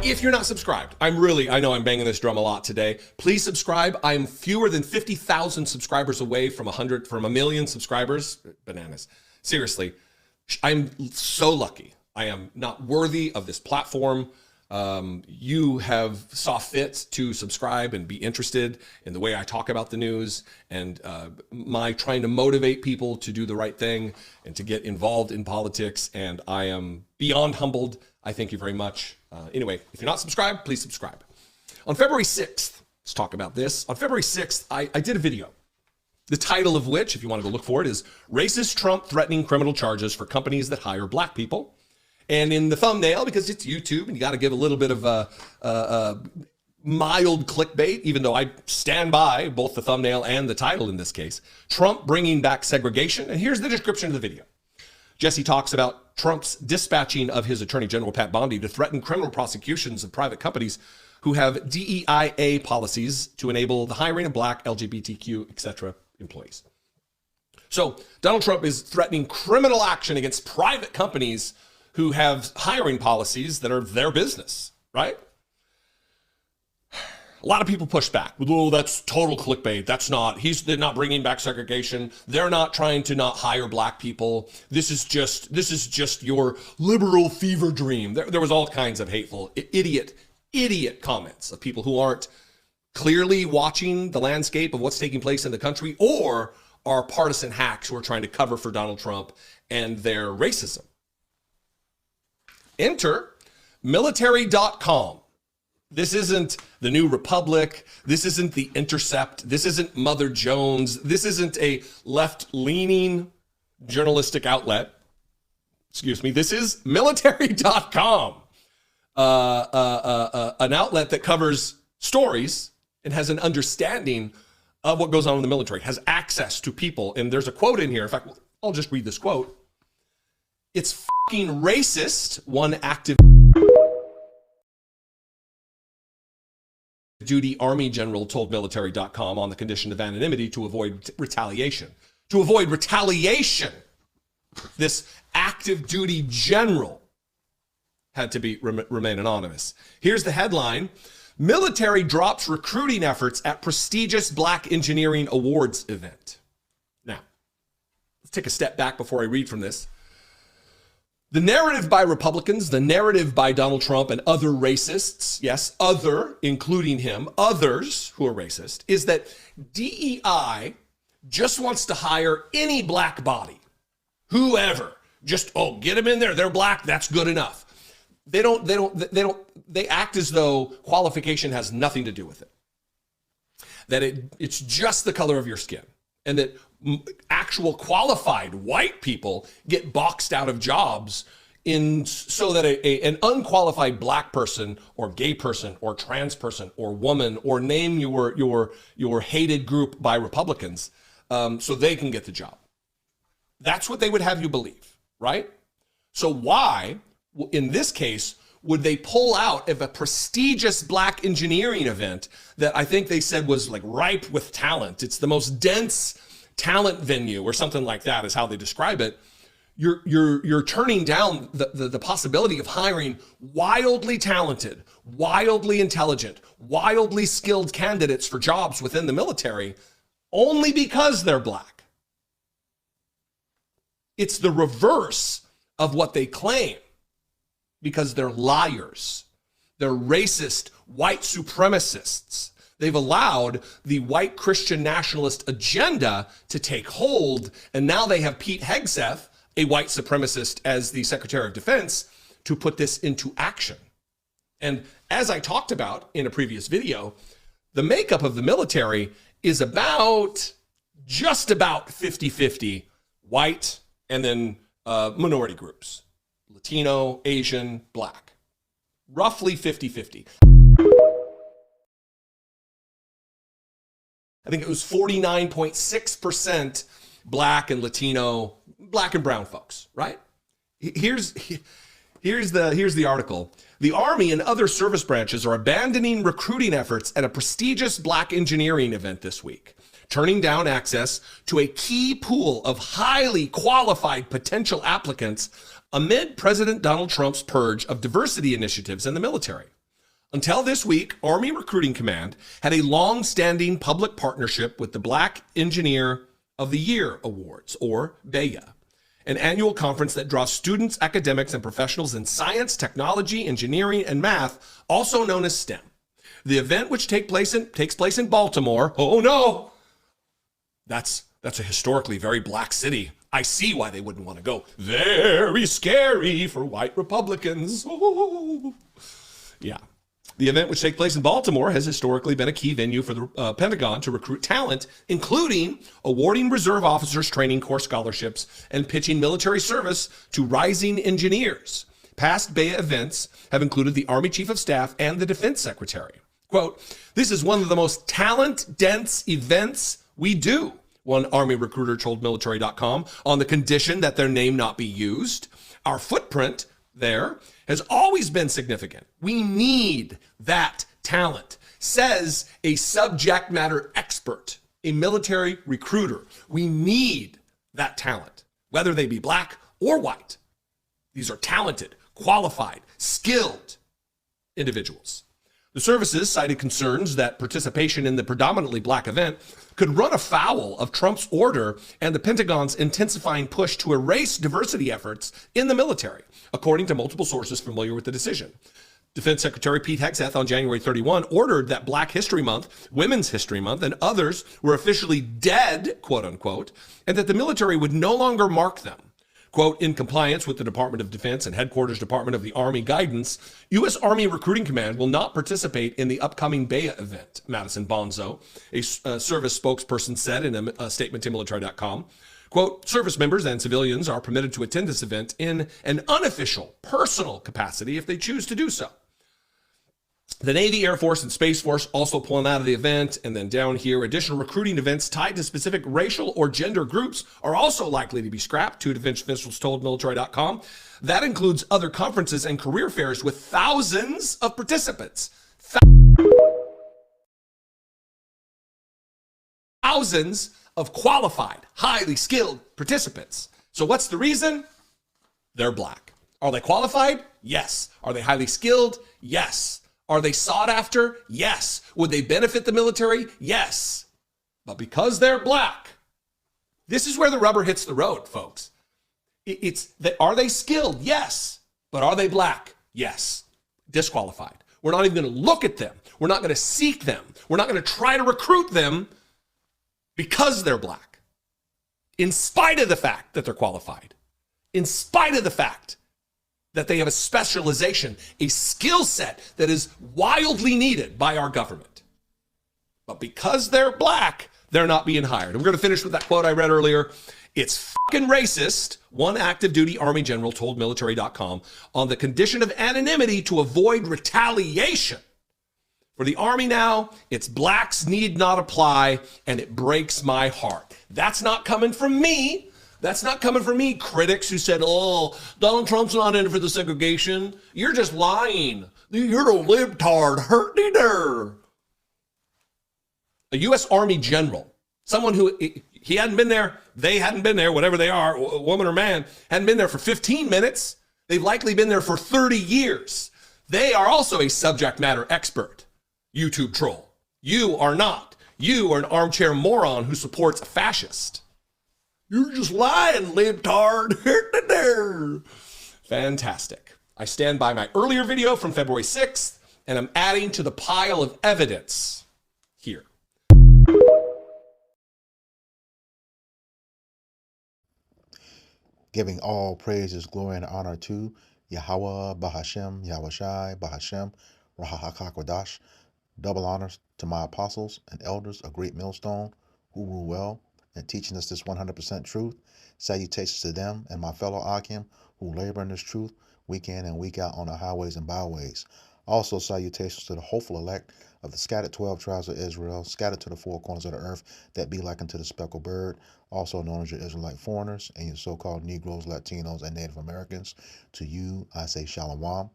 If you're not subscribed, I know I'm banging this drum a lot today. Please subscribe. I'm fewer than 50,000 subscribers away from a million subscribers. Bananas. Seriously, I'm so lucky. I am not worthy of this platform. You have saw fit to subscribe and be interested in the way I talk about the news and my trying to motivate people to do the right thing and to get involved in politics. And I am beyond humbled. I thank you very much. Anyway, if you're not subscribed, please subscribe. On February 6th, let's talk about this. On February 6th, I did a video. The title of which, if you want to go look for it, is Racist Trump Threatening Criminal Charges for Companies That Hire Black People. And in the thumbnail, because it's YouTube and you got to give a little bit of a mild clickbait, even though I stand by both the thumbnail and the title in this case, Trump bringing back segregation. And here's the description of the video. Jesse talks about Trump's dispatching of his Attorney General, Pat Bondi, to threaten criminal prosecutions of private companies who have DEIA policies to enable the hiring of Black, LGBTQ, etc. employees. So Donald Trump is threatening criminal action against private companies who have hiring policies that are their business, right? A lot of people push back. Oh, that's total clickbait. They're not bringing back segregation. They're not trying to not hire Black people. This is just your liberal fever dream. There was all kinds of hateful, idiot comments of people who aren't clearly watching the landscape of what's taking place in the country or are partisan hacks who are trying to cover for Donald Trump and their racism. Enter military.com. This isn't the New Republic. This isn't the Intercept. This isn't Mother Jones. This isn't a left-leaning journalistic outlet. Excuse me. This is military.com, an outlet that covers stories and has an understanding of what goes on in the military, has access to people. And there's a quote in here. In fact, I'll just read this quote. It's fucking racist, one active duty Army general told military.com on the condition of anonymity to avoid retaliation. To avoid retaliation, this active duty general had to remain anonymous. Here's the headline. Military drops recruiting efforts at prestigious Black Engineering Awards event. Now, let's take a step back before I read from this. The narrative by Republicans, the narrative by Donald Trump and other racists, yes, including him, others who are racist, is that DEI just wants to hire any Black body, whoever, get them in there. They're Black. That's good enough. They act as though qualification has nothing to do with it. That it's just the color of your skin, and that actual qualified white people get boxed out of jobs so that an unqualified Black person or gay person or trans person or woman or name your hated group by Republicans so they can get the job. That's what they would have you believe, right? So why, in this case, would they pull out of a prestigious Black engineering event that I think they said was like ripe with talent? It's the most dense talent venue or something like that is how they describe it. You're turning down the possibility of hiring wildly talented, wildly intelligent, wildly skilled candidates for jobs within the military only because they're Black. It's the reverse of what they claim because they're liars. They're racist, white supremacists. They've allowed the white Christian nationalist agenda to take hold, and now they have Pete Hegseth, a white supremacist, as the Secretary of Defense to put this into action. And as I talked about in a previous video, the makeup of the military is just about 50-50 white and then minority groups, Latino, Asian, Black, roughly 50-50. I think it was 49.6% Black and Latino, Black and brown folks, right? Here's the article. The Army and other service branches are abandoning recruiting efforts at a prestigious Black engineering event this week, turning down access to a key pool of highly qualified potential applicants amid President Donald Trump's purge of diversity initiatives in the military. Until this week, Army Recruiting Command had a long-standing public partnership with the Black Engineer of the Year Awards, or BEYA, an annual conference that draws students, academics, and professionals in science, technology, engineering, and math, also known as STEM. The event, which takes place in Baltimore, oh no, that's a historically very black city. I see why they wouldn't want to go. Very scary for white Republicans. Oh. Yeah. The event, which takes place in Baltimore, has historically been a key venue for the Pentagon to recruit talent, including awarding reserve officers training corps scholarships and pitching military service to rising engineers. Past BEYA events have included the Army Chief of Staff and the Defense Secretary. Quote, "This is one of the most talent-dense events we do," one Army recruiter told military.com, on the condition that their name not be used. "Our footprint there has always been significant. We need that talent," says a subject matter expert, a military recruiter. We need that talent, whether they be black or white. These are talented, qualified, skilled individuals. The services cited concerns that participation in the predominantly black event could run afoul of Trump's order and the Pentagon's intensifying push to erase diversity efforts in the military, according to multiple sources familiar with the decision. Defense Secretary Pete Hegseth on January 31 ordered that Black History Month, Women's History Month, and others were officially dead, quote unquote, and that the military would no longer mark them. Quote, "In compliance with the Department of Defense and Headquarters Department of the Army guidance, U.S. Army Recruiting Command will not participate in the upcoming BEYA event," Madison Bonzo, a service spokesperson, said in a statement to military.com. Quote, "Service members and civilians are permitted to attend this event in an unofficial, personal capacity if they choose to do so." The Navy, Air Force, and Space Force also pulling out of the event. And then down here, additional recruiting events tied to specific racial or gender groups are also likely to be scrapped, two defense officials told military.com. That includes other conferences and career fairs with thousands of participants. Thousands of qualified, highly skilled participants. So what's the reason? They're black. Are they qualified? Yes. Are they highly skilled? Yes. Are they sought after? Yes. Would they benefit the military? Yes. But because they're black, this is where the rubber hits the road, folks. Are they skilled? Yes. But are they black? Yes. Disqualified. We're not even going to look at them. We're not going to seek them. We're not going to try to recruit them because they're black, in spite of the fact that they're qualified, in spite of the fact that they have a specialization, a skill set that is wildly needed by our government. But because they're black, they're not being hired. And we're going to finish with that quote I read earlier. "It's fucking racist," one active duty Army general told military.com, on the condition of anonymity to avoid retaliation. "For the Army now, it's blacks need not apply, and it breaks my heart." That's not coming from me. That's not coming from me, critics who said, "Oh, Donald Trump's not in for the segregation." You're just lying. You're a libtard. Hurt me there. A U.S. Army general, someone who he hadn't been there, they hadn't been there, whatever they are, woman or man, hadn't been there for 15 minutes. They've likely been there for 30 years. They are also a subject matter expert. YouTube troll. You are not. You are an armchair moron who supports a fascist. You're just lying, libtard. Fantastic. I stand by my earlier video from February 6th, and I'm adding to the pile of evidence here. Giving all praises, glory, and honor to Yahweh, Bahashem, Yahushai, Bahashem, Rahahakakwadash. Double honors to my apostles and elders, a great millstone, who rule well and teaching us this 100% truth. Salutations to them and my fellow Akim who labor in this truth week in and week out on the highways and byways. Also salutations to the hopeful elect of the scattered 12 tribes of Israel, scattered to the four corners of the earth, that be like unto the speckled bird, also known as your Israelite foreigners and your so-called Negroes, Latinos, and Native Americans. To you, I say Shalom.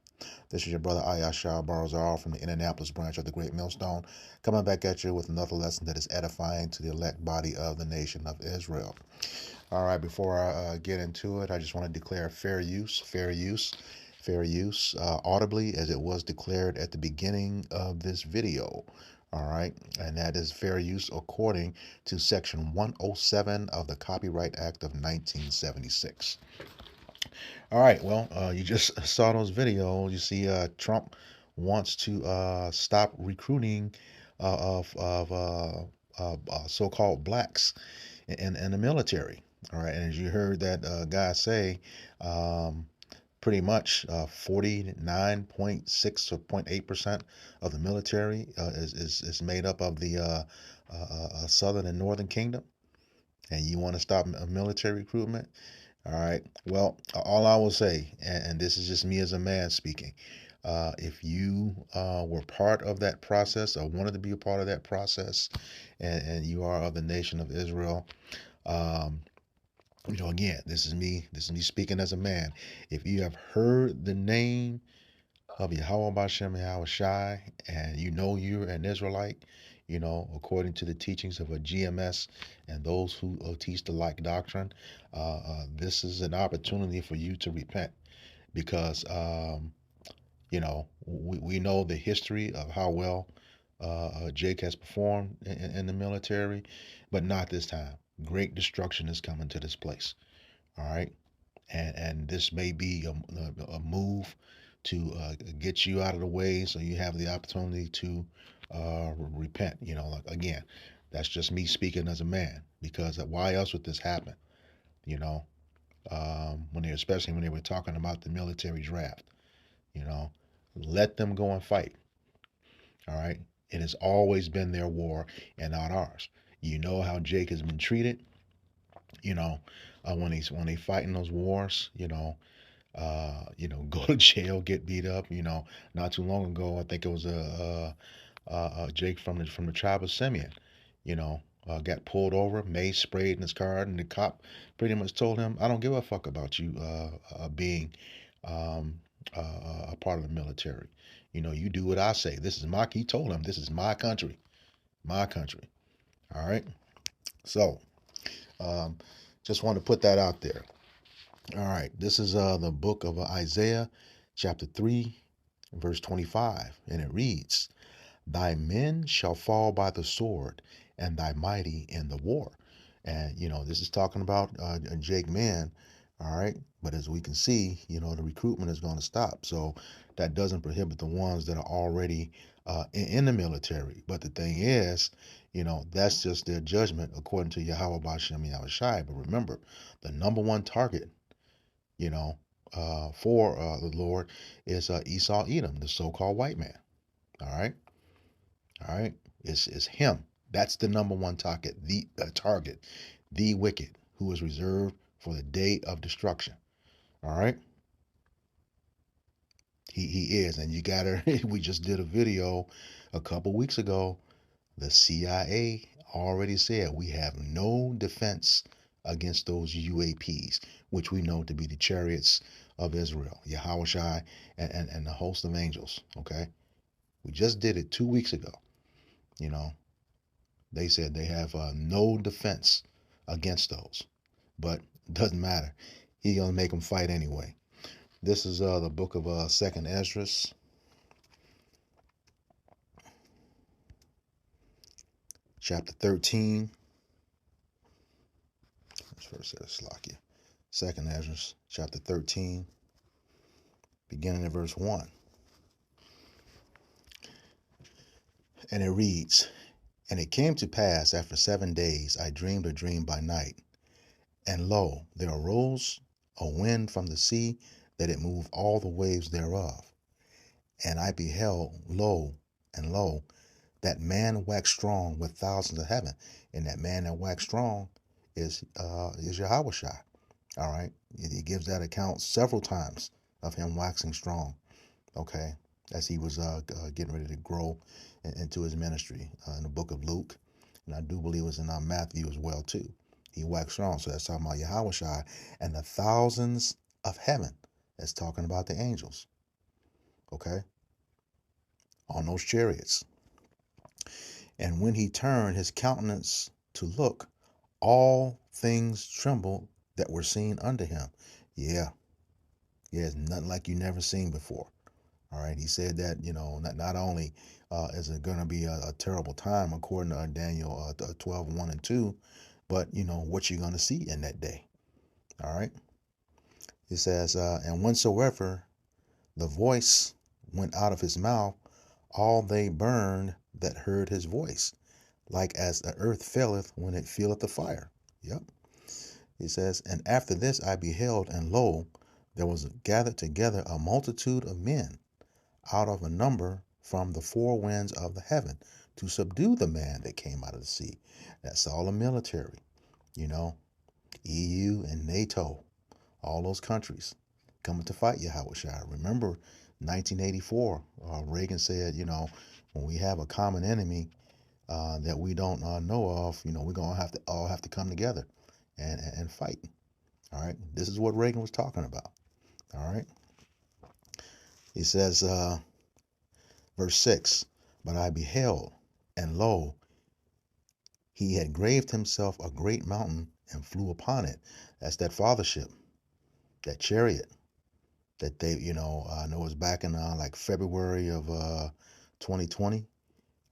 This is your brother Ayashar Barzal from the Indianapolis branch of the Great Millstone, coming back at you with another lesson that is edifying to the elect body of the nation of Israel. All right, before I get into it, I just want to declare fair use. fair use, audibly, as it was declared at the beginning of this video. All right, and that is fair use according to Section 107 of the Copyright Act of 1976. All right, well, you just saw those videos. You see, Trump wants to stop recruiting of so-called blacks in the military. All right, and as you heard that guy say, um, pretty much 49.6 or 0.8% of the military is made up of the Southern and Northern Kingdom, and you want to stop military recruitment. All right. Well, all I will say, and this is just me as a man speaking, if you were part of that process or wanted to be a part of that process, and you are of the nation of Israel, um, again, this is me. This is me speaking as a man. If you have heard the name of Yahweh Bashem Yahweh Shai, and you know you're an Israelite, according to the teachings of a GMS and those who teach the like doctrine, this is an opportunity for you to repent because, we know the history of how well Jake has performed in the military, but not this time. Great destruction is coming to this place. All right. And this may be a move to get you out of the way so you have the opportunity to repent. Like, again, that's just me speaking as a man, because why else would this happen? Especially when they were talking about the military draft, you know, let them go and fight. All right. It has always been their war and not ours. You know how Jake has been treated, you know, when they fight in those wars, go to jail, get beat up. Not too long ago, I think it was Jake from the tribe of Simeon. Got pulled over, mace sprayed in his car, and the cop pretty much told him, "I don't give a fuck about you being a part of the military. You do what I say. This is my." He told him, "This is my country, my country." All right. So, um, just want to put that out there. All right, this is the book of Isaiah, chapter 3, verse 25, and it reads, "Thy men shall fall by the sword, and thy mighty in the war." And, this is talking about Jake Man, all right? But as we can see, the recruitment is going to stop. So that doesn't prohibit the ones that are already in the military. But the thing is, that's just their judgment according to Yahweh Bashem Yahweh Shai. But remember, the number one target for the Lord is Esau Edom, the so-called white man. All right, all right, it's him. That's the number one target, the wicked, who is reserved for the day of destruction. All right, he is, and you gotta. We just did a video a couple weeks ago. The CIA already said we have no defense against those UAPs, which we know to be the chariots of Israel, Yahweh Shai, and the host of angels. Okay, we just did it 2 weeks ago. They said they have no defense against those, but it doesn't matter. He's gonna make them fight anyway. This is the book of Second Esdras, chapter 13. First says Slakia. Second Esdras, chapter 13, beginning at verse 1. And it reads, "And it came to pass after 7 days, I dreamed a dream by night. And lo, there arose a wind from the sea, that it moved all the waves thereof. And I beheld, lo, that man waxed strong with thousands of heaven." And that man that waxed strong is Yahweh Shai. All right. He gives that account several times of him waxing strong. Okay. As he was getting ready to grow into his ministry in the book of Luke. And I do believe it was in Matthew as well, too. He waxed strong. So that's talking about Yahweh Shai and the thousands of heaven. That's talking about the angels. Okay. On those chariots. And when he turned his countenance to look, all things trembled that were seen unto him. Yeah. Yeah, it's nothing like you never seen before. All right. He said that, not only is it going to be a terrible time, according to Daniel 12, 1 and 2, but, what you're going to see in that day. All right. He says, and whensoever the voice went out of his mouth, all they burned that heard his voice, like as the earth faileth when it feeleth the fire. Yep. He says, and after this I beheld, and lo, there was gathered together a multitude of men out of a number from the four winds of the heaven to subdue the man that came out of the sea. That's all the military, you know, EU and NATO, all those countries coming to fight Yahweh Shai. Remember 1984, Reagan said, when we have a common enemy that we don't know of, we're going to have to come together and fight. All right. This is what Reagan was talking about. All right. He says, verse 6, but I beheld, and lo, he had graved himself a great mountain and flew upon it. That's that fathership, that chariot that they, I know it was back in like February of 2020.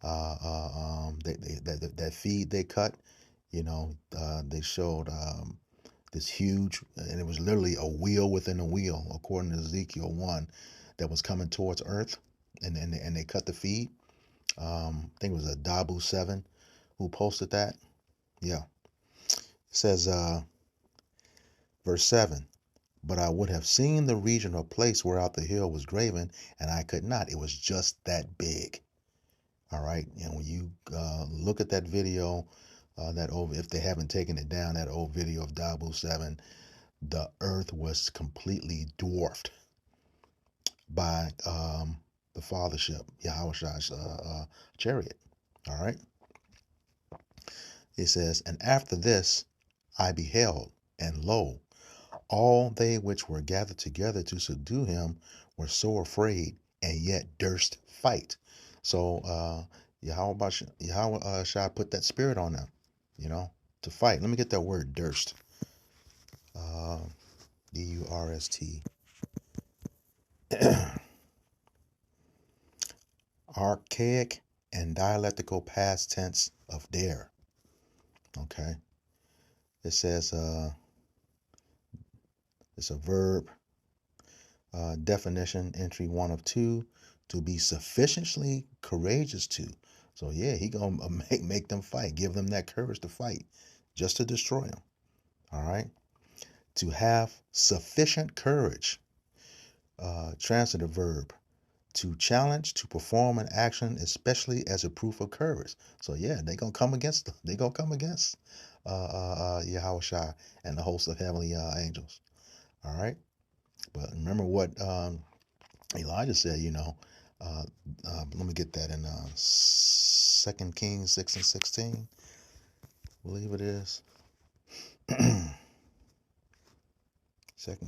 That feed they cut, they showed this huge, and it was literally a wheel within a wheel, according to Ezekiel 1, that was coming towards Earth, and they cut the feed. I think it was a Dabu 7 who posted that. Yeah. It says, verse 7, but I would have seen the region or place whereout the hill was graven, and I could not. It was just that big. All right. And when you look at that video, if they haven't taken it down, that old video of Dabu 7, the earth was completely dwarfed by the fathership, Yahweh Shai's chariot. All right. It says, and after this I beheld, and lo, all they which were gathered together to subdue him were so afraid, and yet durst fight. So Yahweh Shai put that spirit on them, to fight. Let me get that word, durst. D-U-R-S-T. Archaic and dialectical past tense of dare. Okay. It says it's a verb. Definition, entry 1 of 2, to be sufficiently courageous to. So yeah, he gonna make them fight, give them that courage to fight, just to destroy them. All right. To have sufficient courage. Transitive verb, to challenge, to perform an action, especially as a proof of courage. So yeah, they gonna come against Yahweh Shai and the host of heavenly angels. All right. But remember what Elijah said, let me get that in 2 Kings 6 and 16. I believe it is. 2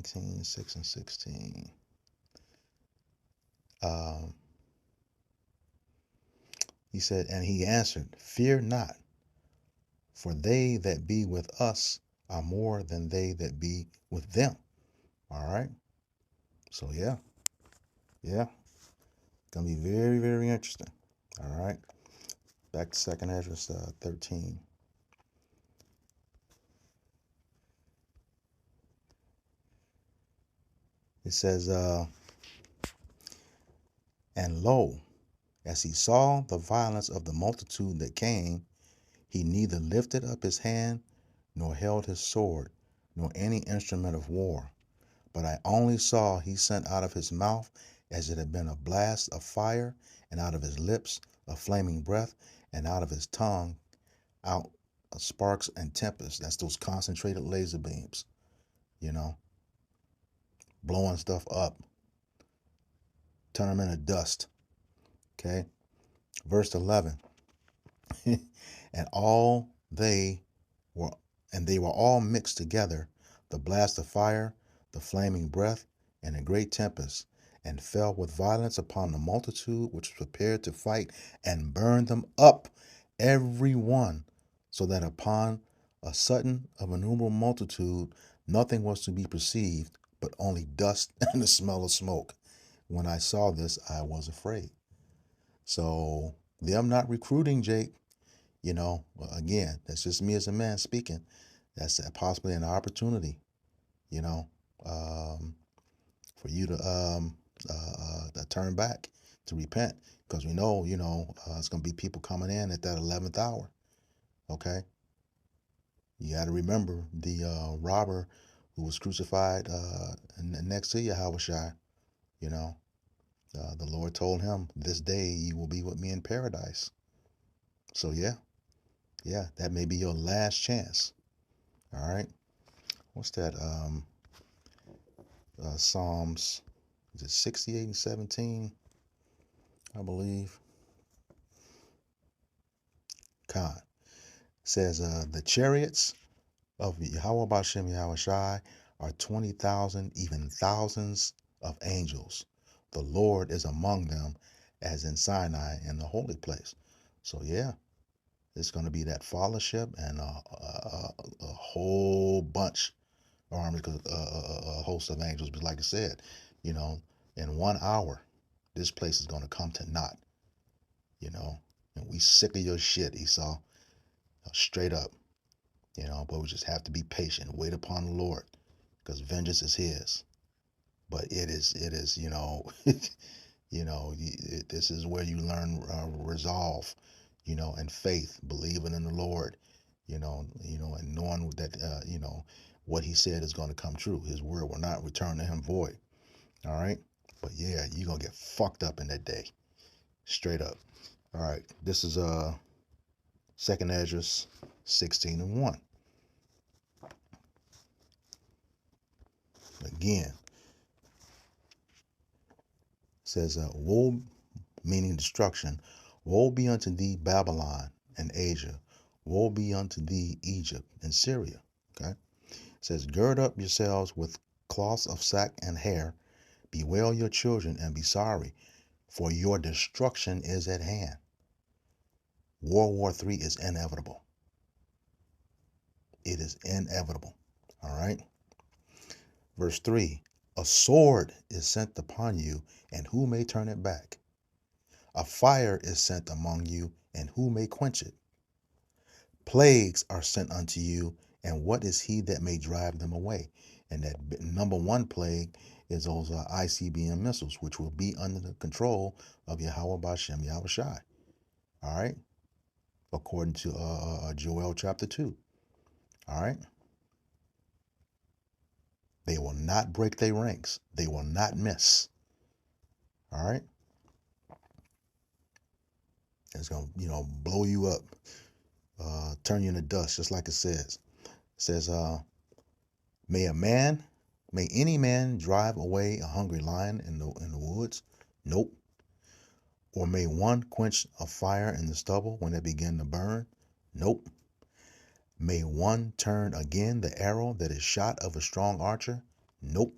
Kings 6 and 16. He said, and he answered, fear not, for they that be with us are more than they that be with them. All right. So yeah. Gonna be very, very interesting. All right. Back to 2nd Ezra 13. It says, and lo, as he saw the violence of the multitude that came, he neither lifted up his hand, nor held his sword, nor any instrument of war. But I only saw he sent out of his mouth as it had been a blast of fire, and out of his lips a flaming breath, and out of his tongue out sparks and tempests. That's those concentrated laser beams, blowing stuff up, turn them into dust. Okay. Verse 11. and they were all mixed together, the blast of fire, the flaming breath, and a great tempest, and fell with violence upon the multitude which was prepared to fight, and burned them up, every one, so that upon a sudden of innumerable multitude nothing was to be perceived but only dust and the smell of smoke. When I saw this, I was afraid. So them not recruiting Jake, again, that's just me as a man speaking. That's possibly an opportunity, you know, um, for you to turn back, to repent, because we know, it's going to be people coming in at that 11th hour. Okay. You got to remember the robber who was crucified next to Yahushua, you know, the Lord told him, this day you will be with me in paradise. So yeah, that may be your last chance. All right. What's that? Psalms, is it 68 and 17? I believe. God says, the chariots of Yahweh Bashem Yahushai are 20,000, even thousands of angels. The Lord is among them as in Sinai in the holy place. So yeah, it's going to be that fellowship and a whole bunch of armies, a host of angels. But like I said, in 1 hour, this place is going to come to naught, and we sick of your shit, Esau, straight up, but we just have to be patient, wait upon the Lord, because vengeance is his. But it is, this is where you learn resolve, and faith, believing in the Lord, and knowing that, what he said is going to come true. His word will not return to him void. All right. But yeah, you're going to get fucked up in that day. Straight up. All right. This is 2nd Ezra 16 and 1. Again, says, woe, meaning destruction, woe be unto thee, Babylon and Asia, woe be unto thee, Egypt and Syria. Okay. It says, gird up yourselves with cloths of sack and hair, bewail your children and be sorry, for your destruction is at hand. World War III is inevitable. It is inevitable. All right. Verse 3, a sword is sent upon you, and who may turn it back? A fire is sent among you, and who may quench it? Plagues are sent unto you, and what is he that may drive them away? And that number one plague is those ICBM missiles, which will be under the control of Yahweh Bashem Yahushai. All right. According to Joel chapter 2. All right. They will not break their ranks. They will not miss. All right. It's going to, blow you up, turn you into dust, just like it says. It says, may any man drive away a hungry lion in the woods? Nope. Or may one quench a fire in the stubble when it begin to burn? Nope. May one turn again the arrow that is shot of a strong archer? Nope.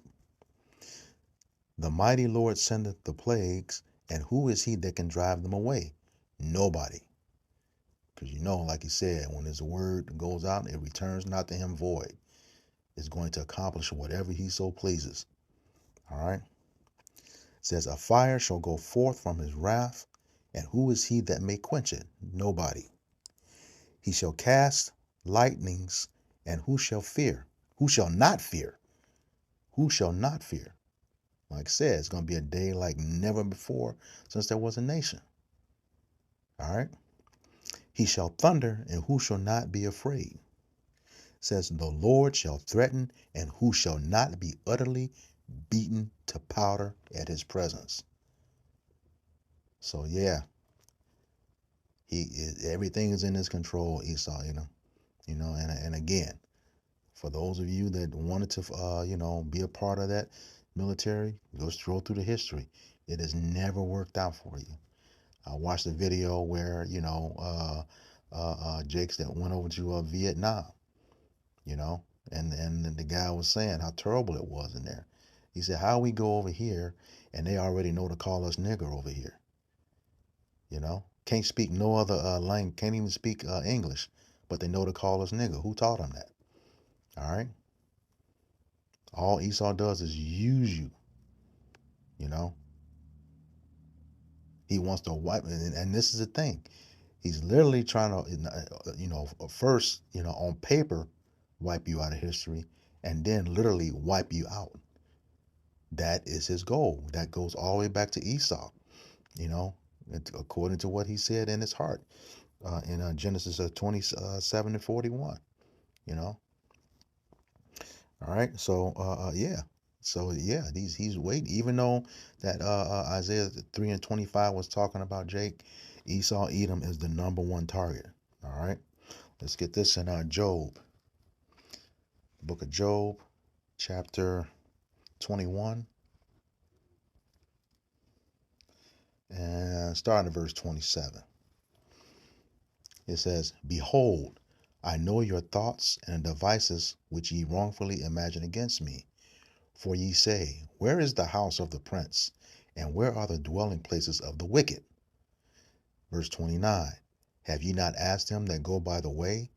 The mighty Lord sendeth the plagues, and who is he that can drive them away? Nobody. Because like he said, when his word goes out, it returns not to him void. It's going to accomplish whatever he so pleases. All right. It says, a fire shall go forth from his wrath, and who is he that may quench it? Nobody. He shall cast lightnings, and who shall fear? Who shall not fear? Who shall not fear? Like I said, it's going to be a day like never before since there was a nation. All right. He shall thunder, and who shall not be afraid? It says, the Lord shall threaten, and who shall not be utterly beaten to powder at his presence. So yeah, everything is in his control, Esau, and again, for those of you that wanted to, be a part of that military, go stroll through the history. It has never worked out for you. I watched a video where, Jakes that went over to Vietnam, and the guy was saying how terrible it was in there. He said, how we go over here and they already know to call us nigger over here, can't speak no other language, can't even speak English, but they know to call us nigger. Who taught them that? All right. All Esau does is use you, you know. He wants to wipe, and this is the thing. He's literally trying to, first, on paper, wipe you out of history, and then literally wipe you out. That is his goal. That goes all the way back to Esau, according to what he said in his heart in Genesis 27 and 41. You know, all right. He's waiting. Even though that Isaiah 3 and 25 was talking about Jake, Esau Edom is the number one target. All right. Let's get this in Job. Book of Job, chapter 21, and starting at verse 27. It says, Behold, I know your thoughts and devices which ye wrongfully imagine against me. For ye say, Where is the house of the prince? And where are the dwelling places of the wicked? Verse 29. Have ye not asked them that go by the way?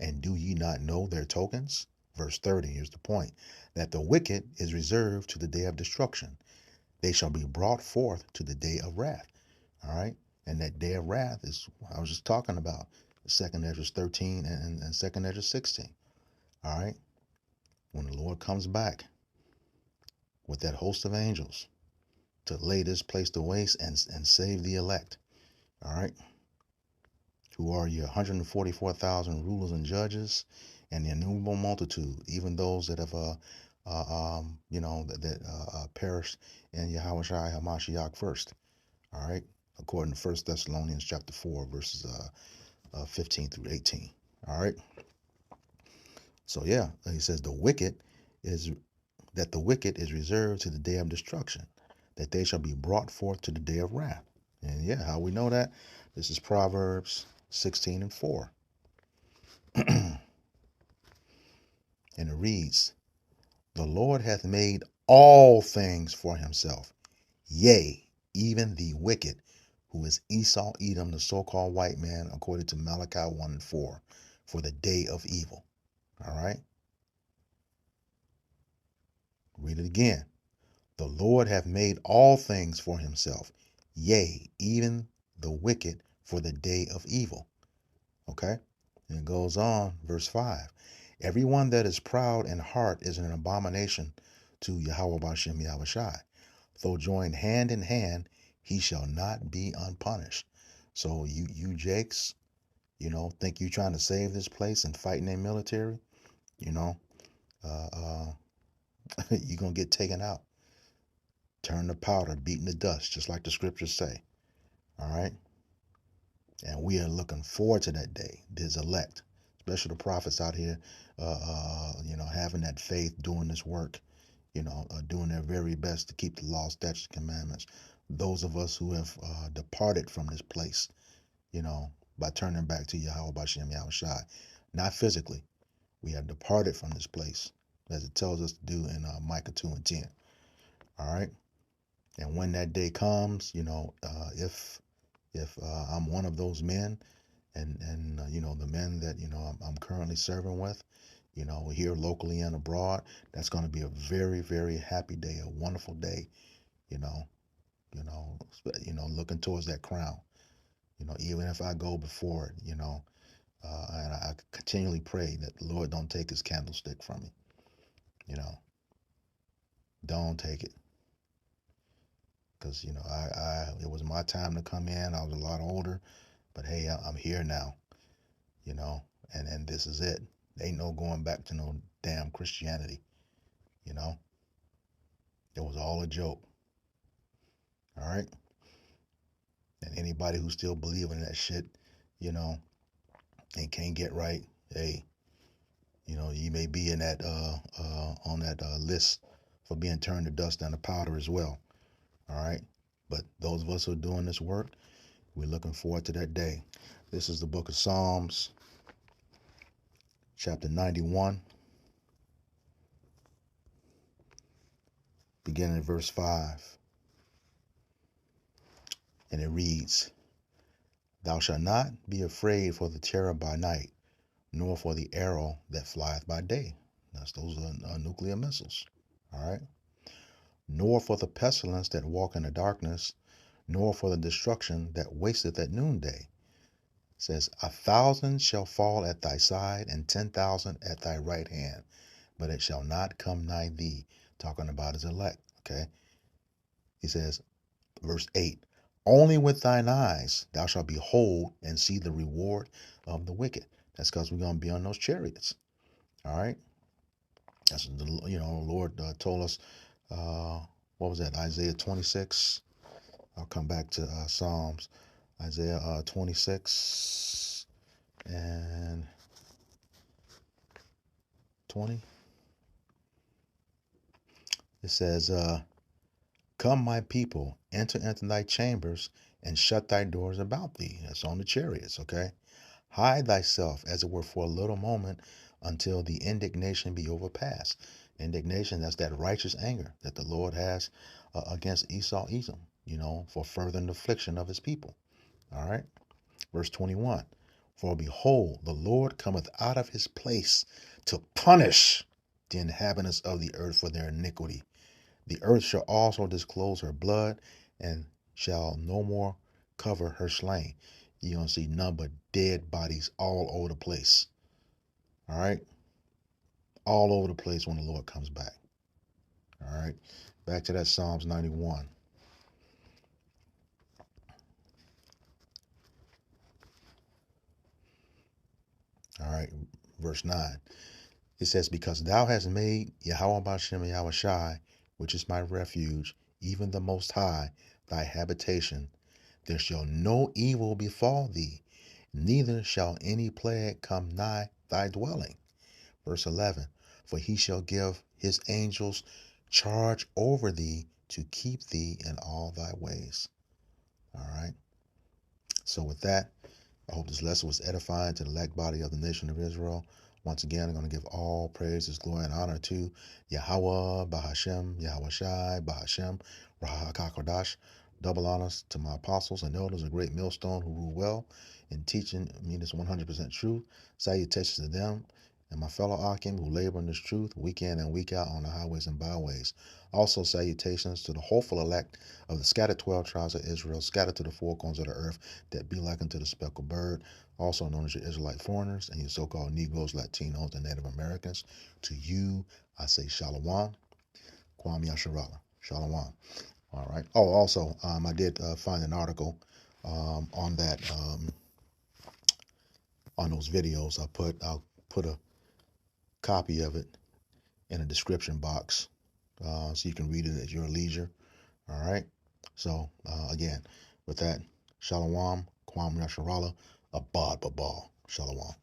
And do ye not know their tokens? Verse 30, here's the point. That the wicked is reserved to the day of destruction. They shall be brought forth to the day of wrath. All right. And that day of wrath is, I was just talking about, 2nd Ezra 13 and 2nd Ezra 16. All right. When the Lord comes back with that host of angels to lay this place to waste and save the elect. All right. Who are your 144,000 rulers and judges and the innumerable multitude, even those that have perished in Yahushua HaMashiach first. All right, according to 1 Thessalonians chapter 4, verses 15 through 18. All right. So yeah, he says the wicked is reserved to the day of destruction, that they shall be brought forth to the day of wrath. And yeah, how we know that? This is Proverbs 16 and 4. And it reads, The Lord hath made all things for himself, yea, even the wicked, who is Esau Edom, the so-called white man, according to Malachi 1 and 4, for the day of evil. All right. Read it again. The Lord hath made all things for himself, yea, even the wicked for the day of evil. Okay. And it goes on, verse 5. Everyone that is proud in heart is an abomination to Yahweh Bashem Yahushai. Though joined hand in hand, he shall not be unpunished. So you Jakes, think you trying to save this place and fighting their military, you're going to get taken out. Turn to powder, beaten to dust, just like the scriptures say. All right. And we are looking forward to that day. There's elect, especially the prophets out here, having that faith, doing this work, doing their very best to keep the law, statutes, commandments. Those of us who have departed from this place, by turning back to Yahweh Bashem Yahushai, not physically. We have departed from this place, as it tells us to do in Micah 2 and 10. All right. And when that day comes, if I'm one of those men, and the men that I'm currently serving with, here locally and abroad, that's going to be a very, very happy day, a wonderful day, looking towards that crown, even if I go before it, and I continually pray that the Lord don't take his candlestick from me, don't take it. Because, it was my time to come in. I was a lot older, but hey, I'm here now, and this is it. Ain't no going back to no damn Christianity, It was all a joke. All right. And anybody who's still believing that shit, and can't get right, hey, you may be in that, on that list for being turned to dust and to powder as well. All right. But those of us who are doing this work, we're looking forward to that day. This is the book of Psalms, chapter 91, beginning at verse 5. And it reads, Thou shalt not be afraid for the terror by night, nor for the arrow that flieth by day. Those are nuclear missiles. All right. Nor for the pestilence that walk in the darkness, nor for the destruction that wasteth at noonday. It says, 1,000 shall fall at thy side, and 10,000 at thy right hand, but it shall not come nigh thee. Talking about his elect. Okay. He says, verse 8, only with thine eyes thou shalt behold and see the reward of the wicked. That's because we're going to be on those chariots. All right. That's the Lord told us. What was that? Isaiah 26. I'll come back to Psalms. Isaiah 26 and 20. It says, come, my people, enter into thy chambers and shut thy doors about thee. That's on the chariots, okay? Hide thyself, as it were, for a little moment until the indignation be overpassed. Indignation, that's that righteous anger that the Lord has against Esau, Edom, for further affliction of his people. All right. Verse 21. For behold, the Lord cometh out of his place to punish the inhabitants of the earth for their iniquity. The earth shall also disclose her blood, and shall no more cover her slain. You're going to see none but dead bodies all over the place. All right? All over the place when the Lord comes back. All right? Back to that Psalms 91. All right, verse 9. It says, because thou hast made Yahweh Bashem Yahweh Shai, which is my refuge, even the Most High, thy habitation, there shall no evil befall thee, neither shall any plague come nigh thy dwelling. Verse 11, for he shall give his angels charge over thee to keep thee in all thy ways. All right. So with that, I hope this lesson was edifying to the elect body of the nation of Israel. Once again, I'm going to give all praises, glory, and honor to Yahweh, Bahashem, Yahweh Shai, Bahashem, Rahakakodash. Double honors to my apostles and elders, a great millstone who rule well in teaching me this 100% truth. Salutations to them and my fellow Akim who labor in this truth week in and week out on the highways and byways. Also salutations to the hopeful elect of the scattered 12 tribes of Israel, scattered to the four corners of the earth, that be like unto the speckled bird, also known as your Israelite foreigners and your so-called Negroes, Latinos, and Native Americans. To you, I say Shalom, Kwam Yasharala, Shalom. All right. Oh, also, I did find an article on that, on those videos. I'll put a copy of it in a description box so you can read it at your leisure. All right. So again, with that, Shalom, Kwam Yasharala, Abad Babal. Shalom.